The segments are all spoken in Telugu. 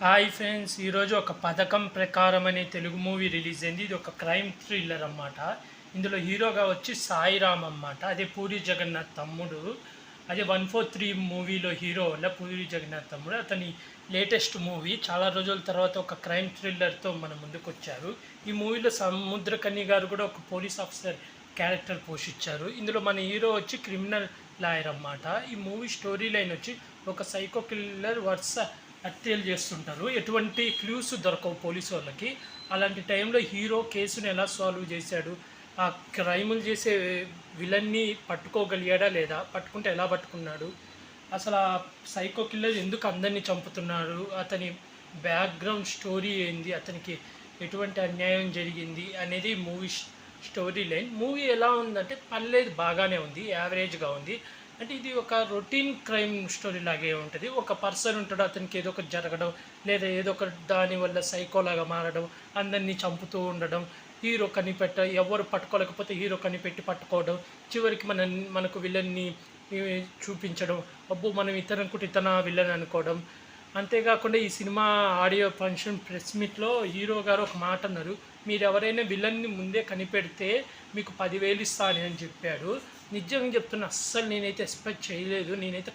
హాయ్ ఫ్రెండ్స్, ఈరోజు ఒక పథకం ప్రకారం అనే తెలుగు మూవీ రిలీజ్ అయింది. ఇది ఒక క్రైమ్ థ్రిల్లర్ అన్నమాట. ఇందులో హీరోగా వచ్చి సాయిరామ్ అన్నమాట. అదే పూరి జగన్నాథ్ తమ్ముడు. అదే 143 మూవీలో హీరో వల్ల పూరి జగన్నాథ్ తమ్ముడు. అతని లేటెస్ట్ మూవీ. చాలా రోజుల తర్వాత ఒక క్రైమ్ థ్రిల్లర్తో మన ముందుకు వచ్చారు. ఈ మూవీలో సముద్రకన్య గారు కూడా ఒక పోలీస్ ఆఫీసర్ క్యారెక్టర్ పోషించారు. ఇందులో మన హీరో వచ్చి క్రిమినల్ లాయర్ అన్నమాట. ఈ మూవీ స్టోరీ లైన్ వచ్చి ఒక సైకో కిల్లర్ వరుస హత్యలు చేస్తుంటారు. ఎటువంటి క్లూస్ దొరకవు పోలీసు వాళ్ళకి. అలాంటి టైంలో హీరో కేసును ఎలా సాల్వ్ చేశాడు, ఆ క్రైములు చేసే విలన్ని పట్టుకోగలిగాడా లేదా, పట్టుకుంటే ఎలా పట్టుకున్నాడు, అసలు ఆ సైకో కిల్లర్ ఎందుకు అందరినీ చంపుతున్నాడు, అతని బ్యాక్గ్రౌండ్ స్టోరీ ఏంది, అతనికి ఎటువంటి అన్యాయం జరిగింది అనేది మూవీ స్టోరీ లైన్. మూవీ ఎలా ఉందంటే పర్లేదు, బాగానే ఉంది, యావరేజ్గా ఉంది. అంటే ఇది ఒక రొటీన్ క్రైమ్ స్టోరీ లాగే ఉంటుంది. ఒక పర్సన్ ఉంటాడు, అతనికి ఏదో ఒకటి జరగడం, లేదా ఏదో ఒక దానివల్ల సైకోలాగా మారడం, అందరినీ చంపుతూ ఉండడం, హీరో కనిపెట్ట ఎవరు పట్టుకోలేకపోతే హీరో కనిపెట్టి పట్టుకోవడం, చివరికి మనకు విలన్ని చూపించడం, అబ్బో మనం ఇతరనుకుంటే ఇతన విలన్ అనుకోవడం. అంతేకాకుండా ఈ సినిమా ఆడియో ఫంక్షన్ ప్రెస్ మీట్లో హీరో గారు ఒక మాట అన్నారు, మీరు ఎవరైనా విలన్ని ముందే కనిపెడితే మీకు 10,000 ఇస్తాను అని చెప్పాడు. నిజంగా చెప్తున్నా, అస్సలు నేనైతే ఎక్స్పెక్ట్ చేయలేదు. నేనైతే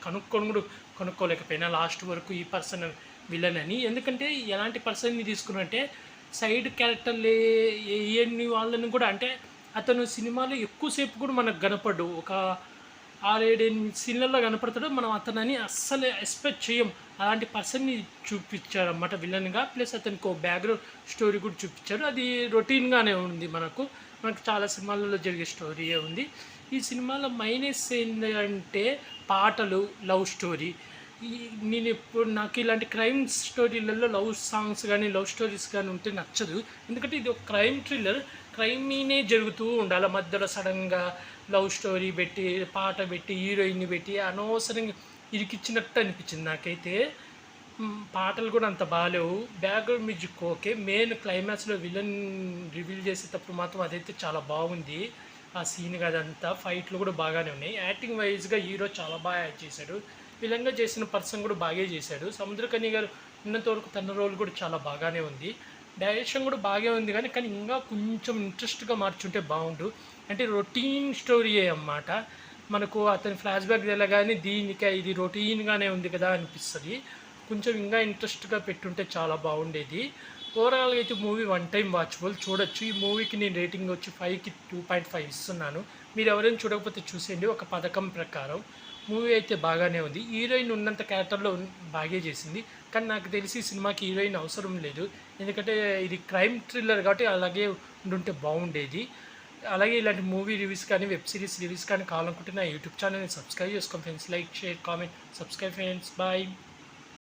కనుక్కోలేకపోయినా లాస్ట్ వరకు ఈ పర్సన్ విలన్ అని. ఎందుకంటే ఎలాంటి పర్సన్ని తీసుకున్నంటే సైడ్ క్యారెక్టర్లు వేయని వాళ్ళని కూడా, అంటే అతను సినిమాలో ఎక్కువసేపు కూడా మనకు కనపడు, ఒక 6-7 సీన్లలో కనపడతాడు. మనం అతనని అస్సలు ఎక్స్పెక్ట్ చేయం. అలాంటి పర్సన్ని చూపించారు అన్నమాట విలన్గా. ప్లస్ అతనికి ఒక బ్యాక్గ్రౌండ్ స్టోరీ కూడా చూపించారు. అది రొటీన్గానే ఉంది. మనకు చాలా సినిమాలలో జరిగే స్టోరీయే ఉంది. ఈ సినిమాలో మైనస్ ఏంటంటే పాటలు, లవ్ స్టోరీ. నేను ఇప్పుడు నాకు ఇలాంటి క్రైమ్ స్టోరీలలో లవ్ సాంగ్స్ కానీ లవ్ స్టోరీస్ కానీ ఉంటే నచ్చదు. ఎందుకంటే ఇది ఒక క్రైమ్ థ్రిల్లర్, క్రైమీనే జరుగుతూ ఉండాలి. మధ్యలో సడన్గా లవ్ స్టోరీ పెట్టి, పాట పెట్టి, హీరోయిన్ని పెట్టి అనవసరంగా ఇరికిచ్చినట్టు అనిపించింది నాకైతే. పాటలు కూడా అంత బాగాలేవు. Background music okay. మెయిన్ క్లైమాక్స్లో విలన్ రివీల్ చేసేటప్పుడు మాత్రం అదైతే చాలా బాగుంది. ఆ సీన్ అదంతా ఫైట్లు కూడా బాగానే ఉన్నాయి. యాక్టింగ్ వైజ్గా హీరో చాలా బాగా యాక్ట్ చేశాడు. విలన్గా చేసిన పర్సన్ కూడా బాగా చేశాడు. సముద్రకన్య గారు ఉన్నంతవరకు తన రోల్ కూడా చాలా బాగానే ఉంది. డైరెక్షన్ కూడా బాగా ఉంది, కానీ ఇంకా కొంచెం ఇంట్రెస్ట్గా మార్చుంటే బాగుండు. అంటే రొటీన్ స్టోరీయే అన్నమాట. మనకు అతని ఫ్లాష్ బ్యాక్ వెళ్ళగానే దీనికి ఇది రొటీన్గానే ఉంది కదా అనిపిస్తుంది. కొంచెం ఇంకా ఇంట్రెస్ట్గా పెట్టుంటే చాలా బాగుండేది. ఓవరాల్గా అయితే మూవీ 1 టైం వాచబుల్, చూడొచ్చు. ఈ మూవీకి నేను రేటింగ్ వచ్చి 5కి 2.5 ఇస్తున్నాను. మీరు ఎవరైనా చూడకపోతే చూసేయండి. ఒక పథకం ప్రకారం మూవీ అయితే బాగానే ఉంది. హీరోయిన్ ఉన్నంత క్యారెక్టర్లో బాగా చేసింది, కానీ నాకు తెలిసి సినిమాకి హీరోయిన్ అవసరం లేదు. ఎందుకంటే ఇది క్రైమ్ థ్రిల్లర్ కాబట్టి అలాగే ఉండుంటే బాగుండేది. అలాగే ఇలాంటి మూవీ రివ్యూస్ కానీ వెబ్ సిరీస్ రివ్యూస్ కానీ కావాలనుకుంటే నా యూట్యూబ్ ఛానల్ని సబ్స్క్రైబ్ చేసుకోండి friends. Like, share, comment, subscribe friends. Bye.